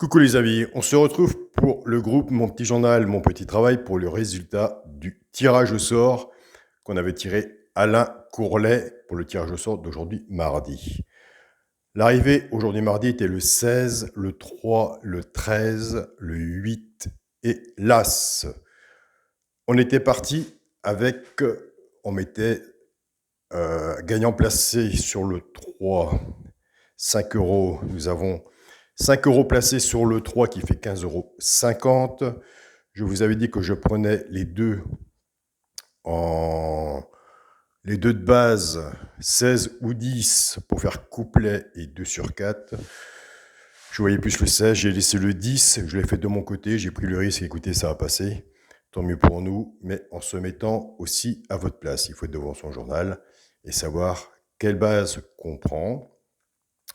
Coucou les amis, on se retrouve pour le groupe Mon Petit Journal, Mon Petit Travail pour le résultat du tirage au sort qu'on avait tiré Alain Courlet pour le tirage au sort d'aujourd'hui mardi. L'arrivée aujourd'hui mardi était le 16, le 3, le 13, le 8 et l'As. On était parti avec, on mettait gagnant placé sur le 3, 5 euros. Nous avons 5 euros placés sur le 3 qui fait 15,50 €. Je vous avais dit que je prenais les deux de base, 16 ou 10 pour faire couplet et 2 sur 4. Je voyais plus le 16, j'ai laissé le 10, je l'ai fait de mon côté, j'ai pris le risque, écoutez, ça a passé. Tant mieux pour nous, mais en se mettant aussi à votre place. Il faut être devant son journal et savoir quelle base qu'on prend.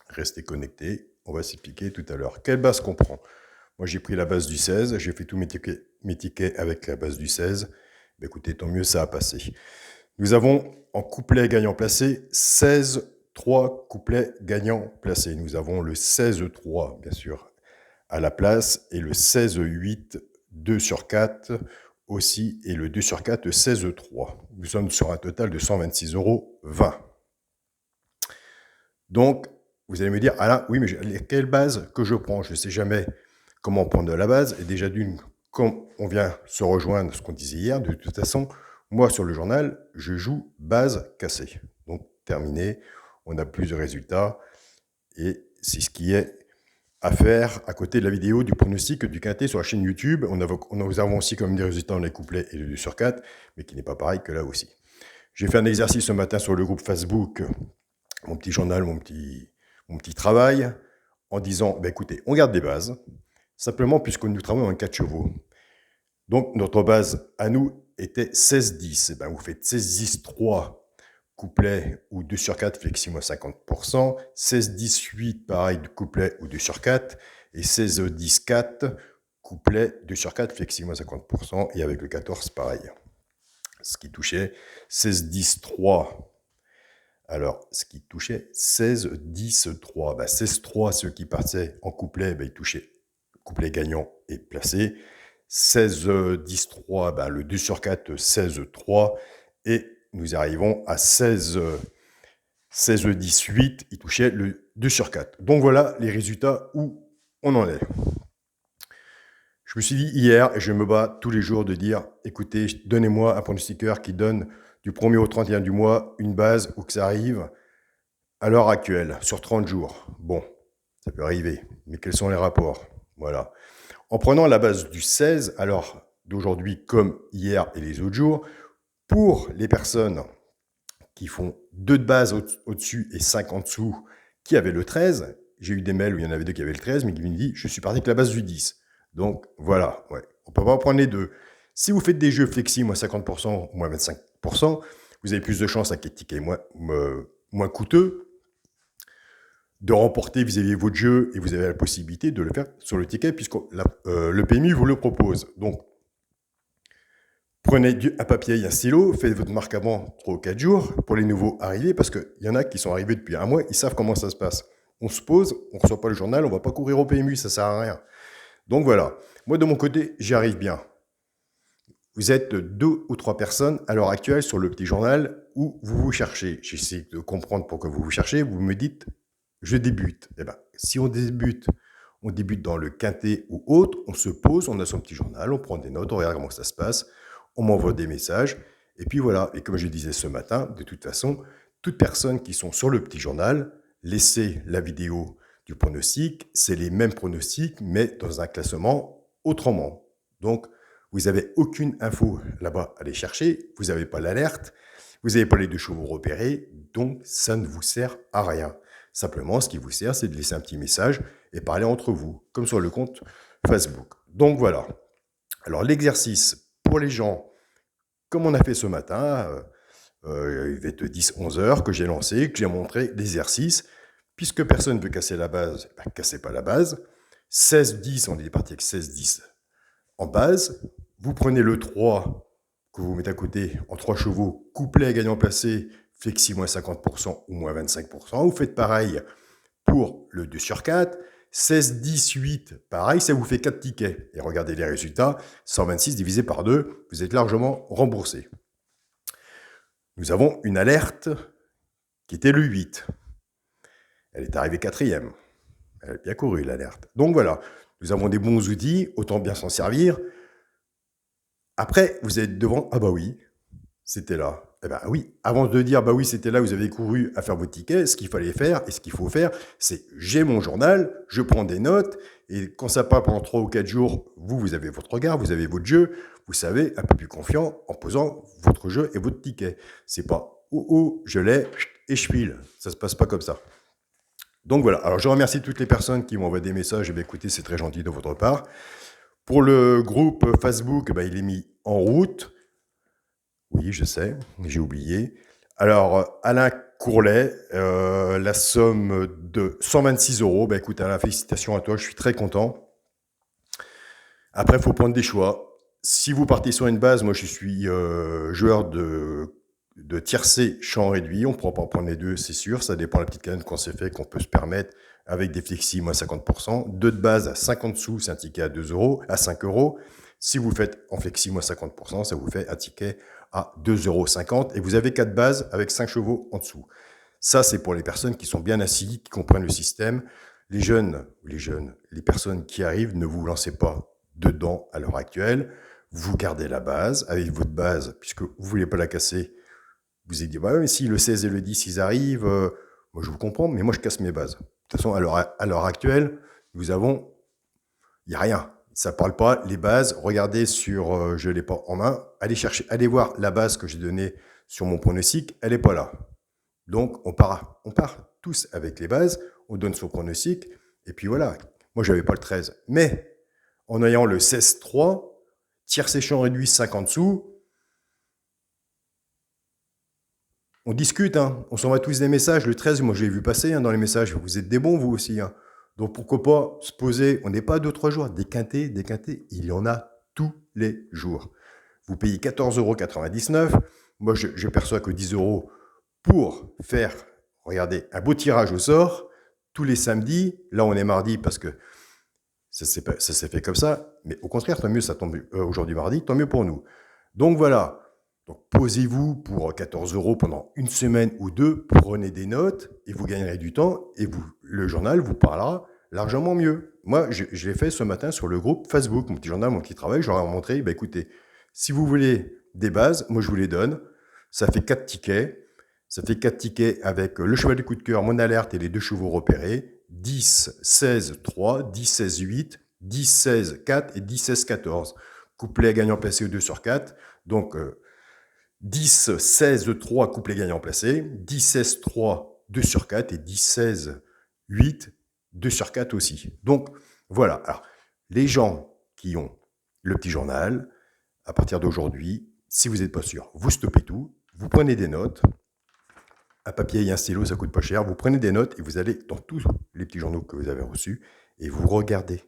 Restez connectés, on va s'expliquer tout à l'heure. Quelle base qu'on prend? Moi, j'ai pris la base du 16, j'ai fait tous mes tickets avec la base du 16. Ben, écoutez, tant mieux, ça a passé. Nous avons en couplet gagnant placé 16-3 couplets gagnants placés. Nous avons le 16-3, bien sûr, à la place, et le 16-8, 2 sur 4 aussi, et le 2 sur 4, 16-3. Nous sommes sur un total de 126,20 €. Donc, vous allez me dire, Alain, oui, mais quelle base que je prends? Je ne sais jamais comment prendre de la base. Et déjà d'une, comme on vient se rejoindre ce qu'on disait hier, de toute façon, moi sur le journal, je joue base cassée. Donc, terminé, on n'a plus de résultats. Et c'est ce qui est à faire à côté de la vidéo du pronostic du quintet sur la chaîne YouTube. Nous avons aussi comme des résultats dans les couplets et le 2 sur 4, mais qui n'est pas pareil que là aussi. J'ai fait un exercice ce matin sur le groupe Facebook, mon petit journal, mon petit travail, en disant, ben écoutez, on garde des bases, simplement puisque nous travaillons en 4 chevaux. Donc, notre base à nous était 16-10. Ben, vous faites 16-10-3 couplet ou 2 sur 4, flexi-moi 50%. 16-18, pareil, couplet ou 2 sur 4. Et 16-10-4, couplet 2 sur 4, flexi-moi 50%. Et avec le 14, pareil. Ce qui touchait 16-10-3. Alors, ce qui touchait 16-10-3. Ben, 16-3, ceux qui partaient en couplet, ben, ils touchaient couplet gagnant et placé. 16-10-3, ben, le 2 sur 4, 16-3. Et nous arrivons à 16-18, il touchait le 2 sur 4. Donc voilà les résultats où on en est. Je me suis dit hier, et je me bats tous les jours de dire, écoutez, donnez-moi un pronostiqueur qui donne du 1er au 31 du mois une base où que ça arrive à l'heure actuelle, sur 30 jours. Bon, ça peut arriver, mais quels sont les rapports? Voilà. En prenant la base du 16, alors d'aujourd'hui comme hier et les autres jours, pour les personnes qui font 2 de base au-dessus et 5 en dessous, qui avaient le 13, j'ai eu des mails où il y en avait 2 qui avaient le 13, mais qui me disent, je suis parti avec la base du 10. Donc voilà, ouais. On peut pas prendre les deux. Si vous faites des jeux flexi, moins 50%, moins 25%, vous avez plus de chances avec les tickets moins coûteux de remporter vis-à-vis de votre jeu, et vous avez la possibilité de le faire sur le ticket puisque le PMU vous le propose. Donc, prenez un papier et un stylo, faites votre marque avant 3 ou 4 jours pour les nouveaux arrivés, parce qu'il y en a qui sont arrivés depuis un mois, ils savent comment ça se passe. On se pose, on ne reçoit pas le journal, on ne va pas courir au PMU, ça ne sert à rien. Donc voilà, moi de mon côté, j'y arrive bien. Vous êtes 2 ou 3 personnes à l'heure actuelle sur le petit journal où vous vous cherchez. J'essaie de comprendre pourquoi vous vous cherchez, vous me dites, je débute. Eh bien, si on débute dans le quintet ou autre, on se pose, on a son petit journal, on prend des notes, on regarde comment ça se passe, on m'envoie des messages, et puis voilà. Et comme je disais ce matin, de toute façon, toutes personnes qui sont sur le petit journal, laissez la vidéo du pronostic, c'est les mêmes pronostics, mais dans un classement autrement. Donc, vous n'avez aucune info là-bas à aller chercher, vous n'avez pas l'alerte, vous n'avez pas les 2 chevaux repérés, donc ça ne vous sert à rien. Simplement, ce qui vous sert, c'est de laisser un petit message et parler entre vous, comme sur le compte Facebook. Donc voilà. Alors l'exercice pour les gens, comme on a fait ce matin, il va être 10-11 heures que j'ai lancé, que j'ai montré l'exercice. Puisque personne ne veut casser la base, ben, cassez pas la base. 16-10, on est parti avec 16-10 en base. Vous prenez le 3 que vous mettez à côté en 3 chevaux, couplet gagnant placé, flexi moins 50% ou moins 25%. Vous faites pareil pour le 2 sur 4. 16, 10, 8, pareil, ça vous fait 4 tickets. Et regardez les résultats, 126 divisé par 2, vous êtes largement remboursé. Nous avons une alerte qui était le 8. Elle est arrivée 4e. Elle a bien couru, l'alerte. Donc voilà, nous avons des bons outils, autant bien s'en servir. Après, vous êtes devant, ah bah oui, c'était là. Eh ben oui, avant de dire, bah oui, c'était là, vous avez couru à faire vos tickets, ce qu'il fallait faire et ce qu'il faut faire, c'est j'ai mon journal, je prends des notes, et quand ça part pendant 3 ou 4 jours, vous avez votre regard, vous avez votre jeu, vous savez, un peu plus confiant en posant votre jeu et votre ticket. C'est pas, je l'ai, et je file. Ça se passe pas comme ça. Donc voilà, alors je remercie toutes les personnes qui m'ont envoyé des messages, et bien écoutez, c'est très gentil de votre part. Pour le groupe Facebook, il est mis en route. Oui, je sais, j'ai oublié. Alors, Alain Courlet, la somme de 126 €. Écoute, Alain, félicitations à toi, je suis très content. Après, il faut prendre des choix. Si vous partez sur une base, moi je suis joueur de tiercé champ réduit, on ne pourra pas prendre les deux, c'est sûr, ça dépend de la petite canne qu'on s'est fait, qu'on peut se permettre avec des flexis moins 50%. Deux de base à 50 sous, c'est un ticket à 2 €, à 5 €. Si vous faites en flexi moins 50%, ça vous fait un ticket à 2,50 € et vous avez 4 bases avec 5 chevaux en dessous. Ça, c'est pour les personnes qui sont bien assises, qui comprennent le système. Les jeunes, les personnes qui arrivent, ne vous lancez pas dedans à l'heure actuelle. Vous gardez la base. Avec votre base, puisque vous ne voulez pas la casser, vous avez dit, bah, mais si le 16 et le 10, ils arrivent, moi je vous comprends, mais moi je casse mes bases. De toute façon, à l'heure actuelle, il n'y a rien. Ça ne parle pas, les bases, regardez sur, je ne l'ai pas en main, allez voir la base que j'ai donnée sur mon pronostic, elle n'est pas là. Donc, on part tous avec les bases, on donne son pronostic, et puis voilà. Moi, je n'avais pas le 13. Mais, en ayant le 16-3, tiers séchant réduit 50 sous, on discute, hein. On s'envoie tous des messages. Le 13, moi, je l'ai vu passer dans les messages. Vous êtes des bons, vous aussi. Hein. Donc, pourquoi pas se poser. On n'est pas 2-3 jours. Des quintés, il y en a tous les jours. Vous payez 14,99 €. Moi, je perçois que 10 € pour faire, regardez, un beau tirage au sort tous les samedis. Là, on est mardi parce que ça s'est fait comme ça. Mais au contraire, tant mieux, ça tombe aujourd'hui mardi, tant mieux pour nous. Donc voilà. Donc posez-vous pour 14 € pendant une semaine ou deux, prenez des notes et vous gagnerez du temps et le journal vous parlera largement mieux. Moi, je l'ai fait ce matin sur le groupe Facebook, mon petit journal, mon petit travail, je leur ai montré, écoutez, si vous voulez des bases, moi je vous les donne, ça fait 4 tickets, avec le cheval du coup de cœur, mon alerte et les 2 chevaux repérés, 10, 16, 3, 10, 16, 8, 10, 16, 4 et 10, 16, 14. Couplet gagnant placé au 2 sur 4, donc 10, 16, 3, couplet gagnant placé, 10, 16, 3, 2 sur 4 et 10, 16, 8, 2 sur 4 aussi. Donc, voilà. Alors, les gens qui ont le petit journal, à partir d'aujourd'hui, si vous n'êtes pas sûr, vous stoppez tout, vous prenez des notes, un papier et un stylo, ça coûte pas cher, vous prenez des notes et vous allez dans tous les petits journaux que vous avez reçus et vous regardez.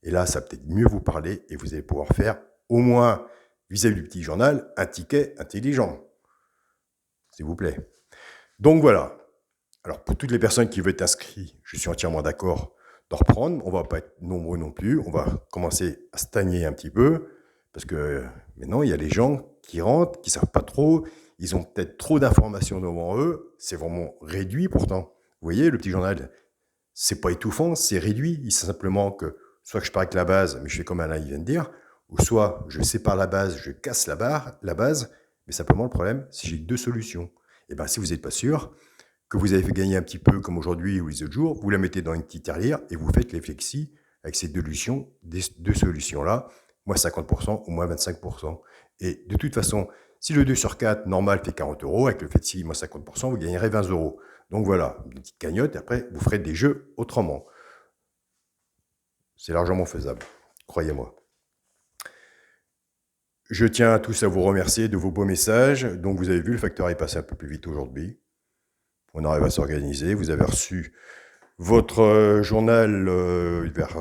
Et là, ça va peut-être mieux vous parler et vous allez pouvoir faire au moins vis-à-vis du petit journal, un ticket intelligent. S'il vous plaît. Donc voilà. Alors pour toutes les personnes qui veulent être inscrites, je suis entièrement d'accord d'en reprendre. On ne va pas être nombreux non plus. On va commencer à stagner un petit peu. Parce que maintenant, il y a les gens qui rentrent, qui ne savent pas trop. Ils ont peut-être trop d'informations devant eux. C'est vraiment réduit pourtant. Vous voyez, le petit journal, c'est pas étouffant, c'est réduit. Il sait simplement que soit que je pars avec la base, mais je fais comme Alain vient de dire, ou soit je sépare la base, je casse la base, mais simplement le problème, c'est que j'ai 2 solutions. Et bien si vous n'êtes pas sûr, que vous avez fait gagner un petit peu comme aujourd'hui ou les autres jours, vous la mettez dans une petite terrière et vous faites les flexis avec ces deux solutions-là, moins 50% ou moins 25%. Et de toute façon, si le 2 sur 4 normal fait 40 €, avec le flexi moins 50%, vous gagnerez 20 €. Donc voilà, une petite cagnotte, et après vous ferez des jeux autrement. C'est largement faisable, croyez-moi. Je tiens tous à vous remercier de vos beaux messages. Donc vous avez vu, le facteur est passé un peu plus vite aujourd'hui. On arrive à s'organiser. Vous avez reçu votre journal vers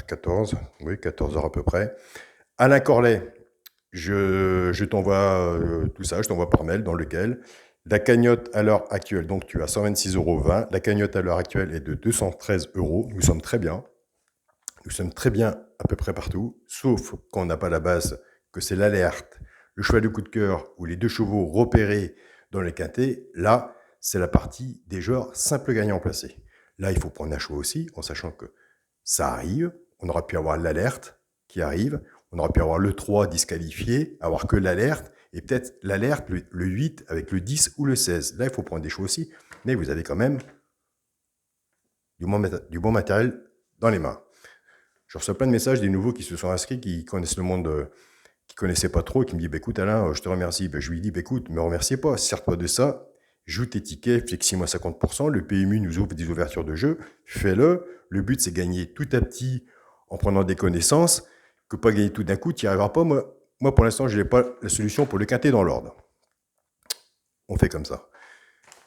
14 h à peu près. Alain Corlet, je t'envoie tout ça, je t'envoie par mail dans lequel La cagnotte à l'heure actuelle, donc tu as 126,20 €. La cagnotte à l'heure actuelle est de 213 €. Nous sommes très bien. Nous sommes très bien à peu près partout, sauf quand on n'a pas la base, que c'est l'alerte, le cheval de coup de cœur ou les 2 chevaux repérés dans les quintés. Là, c'est la partie des joueurs simples gagnants placés. Là, il faut prendre un choix aussi, en sachant que ça arrive. On aura pu avoir l'alerte qui arrive. On aurait pu avoir le 3 disqualifié, avoir que l'alerte, et peut-être l'alerte, le 8 avec le 10 ou le 16. Là, il faut prendre des choix aussi, mais vous avez quand même du bon matériel dans les mains. Je reçois plein de messages des nouveaux qui se sont inscrits, qui connaissent le monde, qui ne connaissaient pas trop, et qui me disent écoute Alain, je te remercie. Je lui dis écoute, ne me remerciez pas, sers-toi de ça, joue tes tickets, flexies-moi 50%, le PMU nous ouvre des ouvertures de jeu, fais-le. Le but, c'est gagner tout à petit en prenant des connaissances, que pas gagner tout d'un coup, tu n'y arriveras pas. Moi, pour l'instant, je n'ai pas la solution pour le quintet dans l'ordre. On fait comme ça.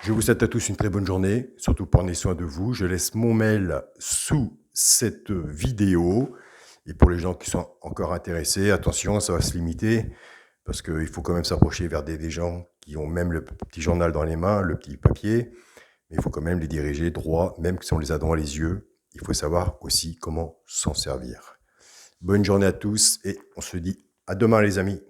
Je vous souhaite à tous une très bonne journée. Surtout, prenez soin de vous. Je laisse mon mail sous cette vidéo. Et pour les gens qui sont encore intéressés, attention, ça va se limiter parce qu'il faut quand même s'approcher vers des gens qui ont même le petit journal dans les mains, le petit papier. Mais il faut quand même les diriger droit, même si on les a devant les yeux. Il faut savoir aussi comment s'en servir. Bonne journée à tous et on se dit à demain les amis.